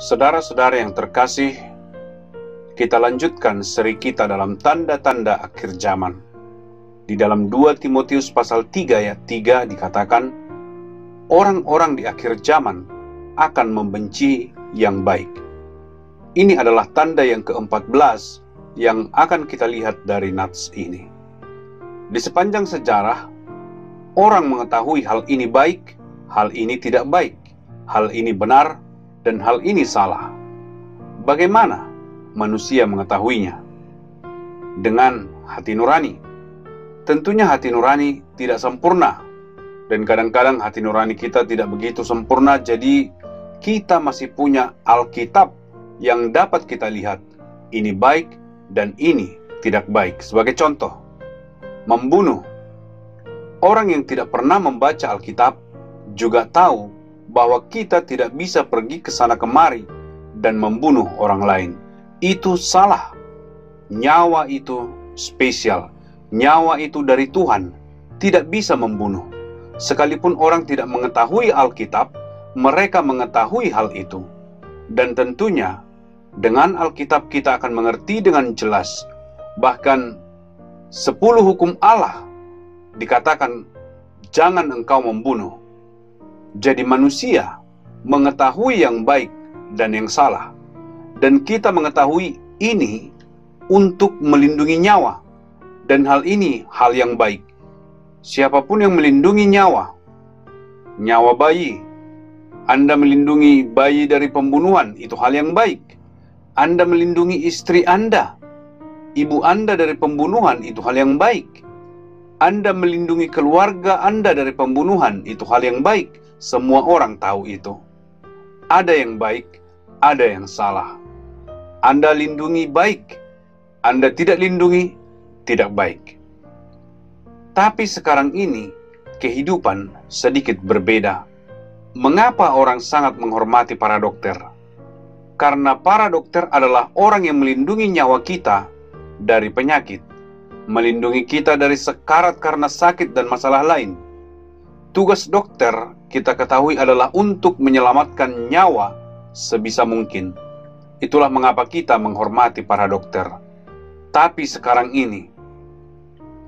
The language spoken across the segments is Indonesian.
Saudara-saudara yang terkasih, kita lanjutkan seri kita dalam tanda-tanda akhir zaman. Di dalam 2 Timotius pasal 3 ayat 3 dikatakan, orang-orang di akhir zaman akan membenci yang baik. Ini adalah tanda yang ke-14 yang akan kita lihat dari nats ini. Di sepanjang sejarah, orang mengetahui hal ini baik, hal ini tidak baik, hal ini benar, dan hal ini salah. Bagaimana manusia mengetahuinya? Dengan hati nurani. Tentunya hati nurani tidak sempurna, dan kadang-kadang hati nurani kita tidak begitu sempurna, jadi kita masih punya Alkitab yang dapat kita lihat ini baik dan ini tidak baik. Sebagai contoh, membunuh. Orang yang tidak pernah membaca Alkitab juga tahu bahwa kita tidak bisa pergi ke sana kemari dan membunuh orang lain. Itu salah. Nyawa itu spesial. Nyawa itu dari Tuhan. Tidak bisa membunuh. Sekalipun orang tidak mengetahui Alkitab, mereka mengetahui hal itu. Dan tentunya, dengan Alkitab kita akan mengerti dengan jelas. Bahkan 10 hukum Allah dikatakan, jangan engkau membunuh. Jadi manusia mengetahui yang baik dan yang salah. Dan kita mengetahui ini untuk melindungi nyawa. Dan hal ini hal yang baik. Siapapun yang melindungi nyawa bayi, Anda melindungi bayi dari pembunuhan, itu hal yang baik. Anda melindungi istri Anda, ibu Anda dari pembunuhan, itu hal yang baik. Anda melindungi keluarga Anda dari pembunuhan, itu hal yang baik. Semua orang tahu itu. Ada yang baik, ada yang salah. Anda lindungi baik, Anda tidak lindungi tidak baik. Tapi sekarang ini kehidupan sedikit berbeda. Mengapa orang sangat menghormati para dokter? Karena para dokter adalah orang yang melindungi nyawa kita dari penyakit, melindungi kita dari sekarat karena sakit dan masalah lain. Tugas dokter kita ketahui adalah untuk menyelamatkan nyawa sebisa mungkin. Itulah mengapa kita menghormati para dokter. Tapi sekarang ini,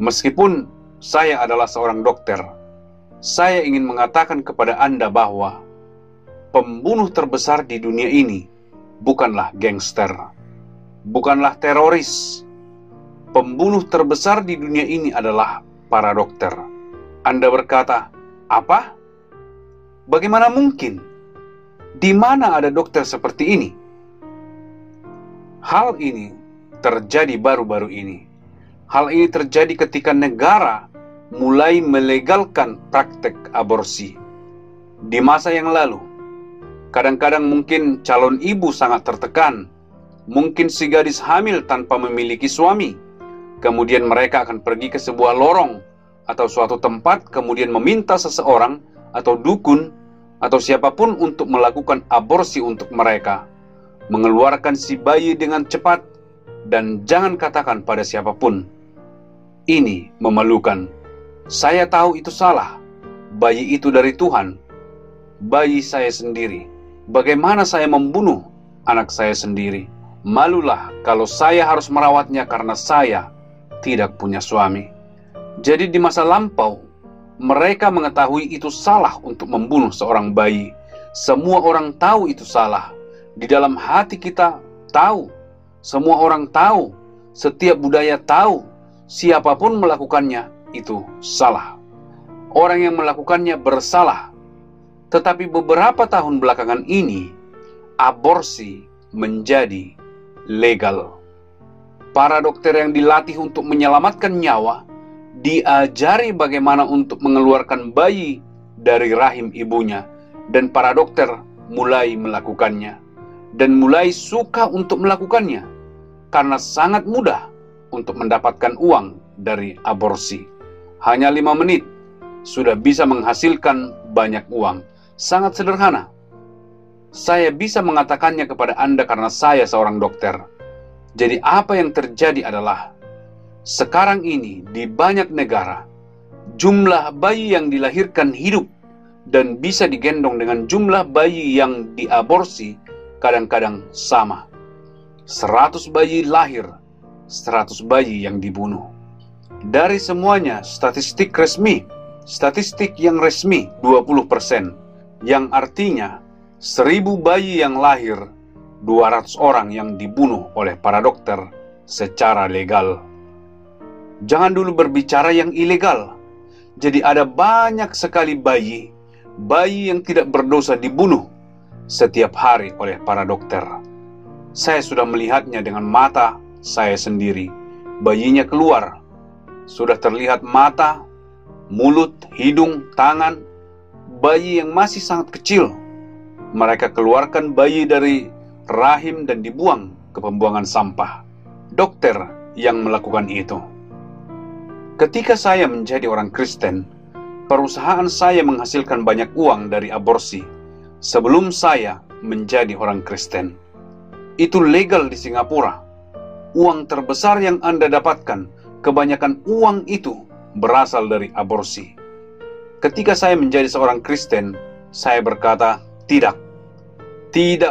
meskipun saya adalah seorang dokter, saya ingin mengatakan kepada Anda bahwa pembunuh terbesar di dunia ini bukanlah gangster, bukanlah teroris. Pembunuh terbesar di dunia ini adalah para dokter. Anda berkata, apa? Bagaimana mungkin? Di mana ada dokter seperti ini? Hal ini terjadi baru-baru ini. Hal ini terjadi ketika negara mulai melegalkan praktek aborsi. Di masa yang lalu, kadang-kadang mungkin calon ibu sangat tertekan. Mungkin si gadis hamil tanpa memiliki suami. Kemudian mereka akan pergi ke sebuah lorong atau suatu tempat, kemudian meminta seseorang atau dukun atau siapapun untuk melakukan aborsi untuk mereka. Mengeluarkan si bayi dengan cepat dan jangan katakan pada siapapun. Ini memalukan. Saya tahu itu salah. Bayi itu dari Tuhan. Bayi saya sendiri. Bagaimana saya membunuh anak saya sendiri? Malulah kalau saya harus merawatnya karena saya tidak punya suami. Jadi di masa lampau, mereka mengetahui itu salah untuk membunuh seorang bayi. Semua orang tahu itu salah. Di dalam hati kita tahu. Semua orang tahu. Setiap budaya tahu. Siapapun melakukannya itu salah. Orang yang melakukannya bersalah. Tetapi beberapa tahun belakangan ini, aborsi menjadi legal. Para dokter yang dilatih untuk menyelamatkan nyawa, diajari bagaimana untuk mengeluarkan bayi dari rahim ibunya. Dan para dokter mulai melakukannya. Dan mulai suka untuk melakukannya. Karena sangat mudah untuk mendapatkan uang dari aborsi. Hanya 5 menit sudah bisa menghasilkan banyak uang. Sangat sederhana. Saya bisa mengatakannya kepada Anda karena saya seorang dokter. Jadi apa yang terjadi adalah, sekarang ini di banyak negara, jumlah bayi yang dilahirkan hidup dan bisa digendong dengan jumlah bayi yang diaborsi kadang-kadang sama. 100 bayi lahir, 100 bayi yang dibunuh. Dari semuanya statistik yang resmi 20%, yang artinya 1000 bayi yang lahir, 200 orang yang dibunuh oleh para dokter secara legal. Jangan dulu berbicara yang ilegal. Jadi ada banyak sekali bayi yang tidak berdosa dibunuh setiap hari oleh para dokter. Saya sudah melihatnya dengan mata saya sendiri. Bayinya keluar, sudah terlihat mata, mulut, hidung, tangan, bayi yang masih sangat kecil. Mereka keluarkan bayi dari rahim dan dibuang ke pembuangan sampah. Dokter yang melakukan itu. Ketika saya menjadi orang Kristen, perusahaan saya menghasilkan banyak uang dari aborsi sebelum saya menjadi orang Kristen. Itu legal di Singapura. Uang terbesar yang Anda dapatkan, kebanyakan uang itu berasal dari aborsi. Ketika saya menjadi seorang Kristen, saya berkata, tidak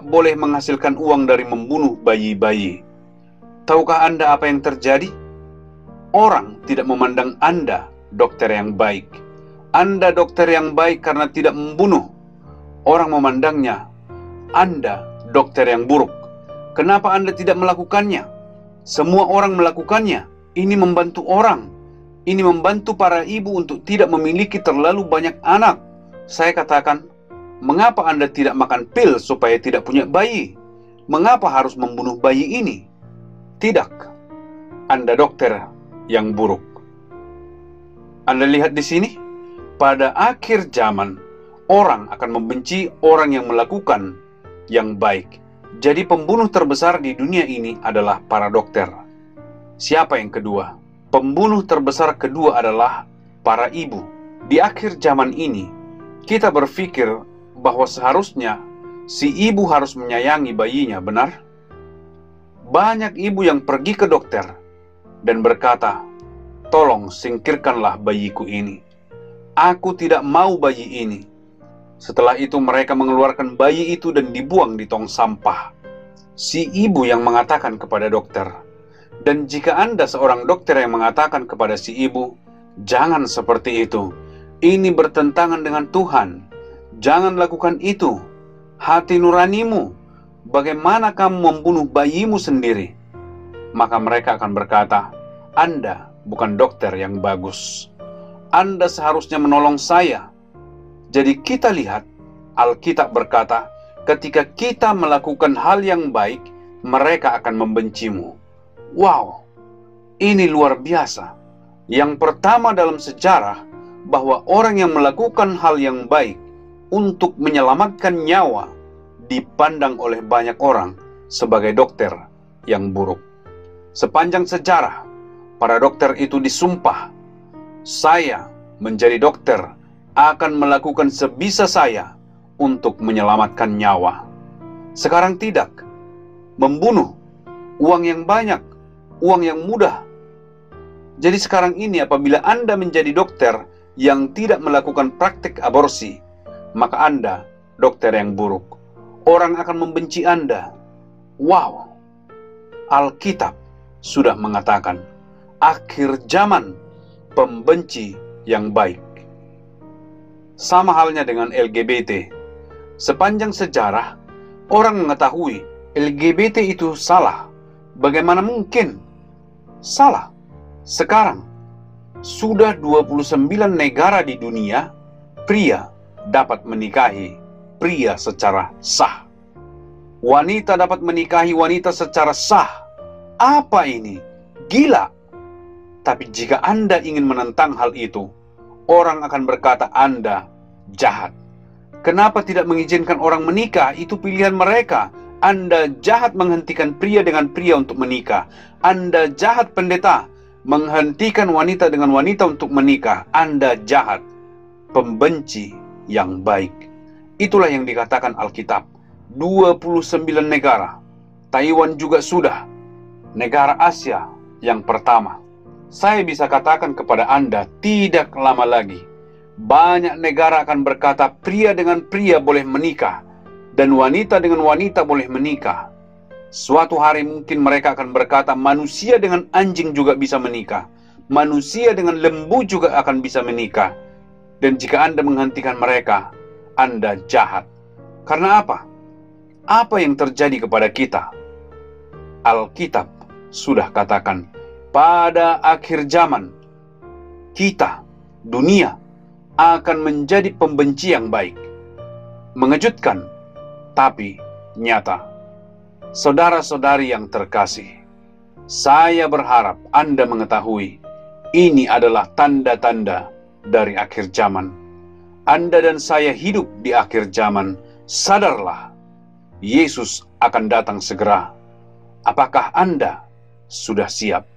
boleh menghasilkan uang dari membunuh bayi-bayi. Tahukah Anda apa yang terjadi? Orang tidak memandang Anda dokter yang baik. Anda dokter yang baik karena tidak membunuh. Orang memandangnya, Anda dokter yang buruk. Kenapa Anda tidak melakukannya? Semua orang melakukannya. Ini membantu orang. Ini membantu para ibu untuk tidak memiliki terlalu banyak anak. Saya katakan, mengapa Anda tidak makan pil supaya tidak punya bayi? Mengapa harus membunuh bayi ini? Tidak. Anda dokter yang buruk. Anda lihat di sini, pada akhir zaman, orang akan membenci orang yang melakukan yang baik. Jadi pembunuh terbesar di dunia ini adalah para dokter. Siapa yang kedua? Pembunuh terbesar kedua adalah para ibu. Di akhir zaman ini, kita berpikir bahwa seharusnya si ibu harus menyayangi bayinya, benar? Banyak ibu yang pergi ke dokter dan berkata, tolong singkirkanlah bayiku ini. Aku tidak mau bayi ini. Setelah itu mereka mengeluarkan bayi itu dan dibuang di tong sampah. Si ibu yang mengatakan kepada dokter. Dan jika Anda seorang dokter yang mengatakan kepada si ibu, jangan seperti itu. Ini bertentangan dengan Tuhan. Jangan lakukan itu. Hati nuranimu. Bagaimana kamu membunuh bayimu sendiri? Maka mereka akan berkata, Anda bukan dokter yang bagus. Anda seharusnya menolong saya. Jadi kita lihat, Alkitab berkata, ketika kita melakukan hal yang baik, mereka akan membencimu. Wow, ini luar biasa. Yang pertama dalam sejarah, bahwa orang yang melakukan hal yang baik untuk menyelamatkan nyawa, dipandang oleh banyak orang sebagai dokter yang buruk. Sepanjang sejarah, para dokter itu disumpah, saya menjadi dokter akan melakukan sebisa saya untuk menyelamatkan nyawa. Sekarang tidak. Membunuh, uang yang banyak, uang yang mudah. Jadi sekarang ini apabila Anda menjadi dokter yang tidak melakukan praktik aborsi, maka Anda dokter yang buruk. Orang akan membenci Anda. Wow, Alkitab sudah mengatakan, akhir zaman pembenci yang baik. Sama halnya dengan LGBT. Sepanjang sejarah, orang mengetahui LGBT itu salah. Bagaimana mungkin? Salah. Sekarang, sudah 29 negara di dunia, pria dapat menikahi pria secara sah. Wanita dapat menikahi wanita secara sah. Apa ini? Gila. Tapi jika Anda ingin menentang hal itu, orang akan berkata Anda jahat. Kenapa tidak mengizinkan orang menikah? Itu pilihan mereka. Anda jahat menghentikan pria dengan pria untuk menikah. Anda jahat pendeta, menghentikan wanita dengan wanita untuk menikah. Anda jahat, pembenci yang baik. Itulah yang dikatakan Alkitab. 29 negara. Taiwan juga sudah. Negara Asia yang pertama. Saya bisa katakan kepada Anda, tidak lama lagi banyak negara akan berkata pria dengan pria boleh menikah. dan wanita dengan wanita boleh menikah. Suatu hari mungkin mereka akan berkata, manusia dengan anjing juga bisa menikah, manusia dengan lembu juga akan bisa menikah. Dan jika Anda menghentikan mereka, Anda jahat. Karena apa? Apa yang terjadi kepada kita? Alkitab sudah katakan, pada akhir zaman, kita, dunia, akan menjadi pembenci yang baik. Mengejutkan, tapi nyata. Saudara-saudari yang terkasih, saya berharap Anda mengetahui, ini adalah tanda-tanda dari akhir zaman. Anda dan saya hidup di akhir zaman. Sadarlah, Yesus akan datang segera. Apakah Anda sudah siap?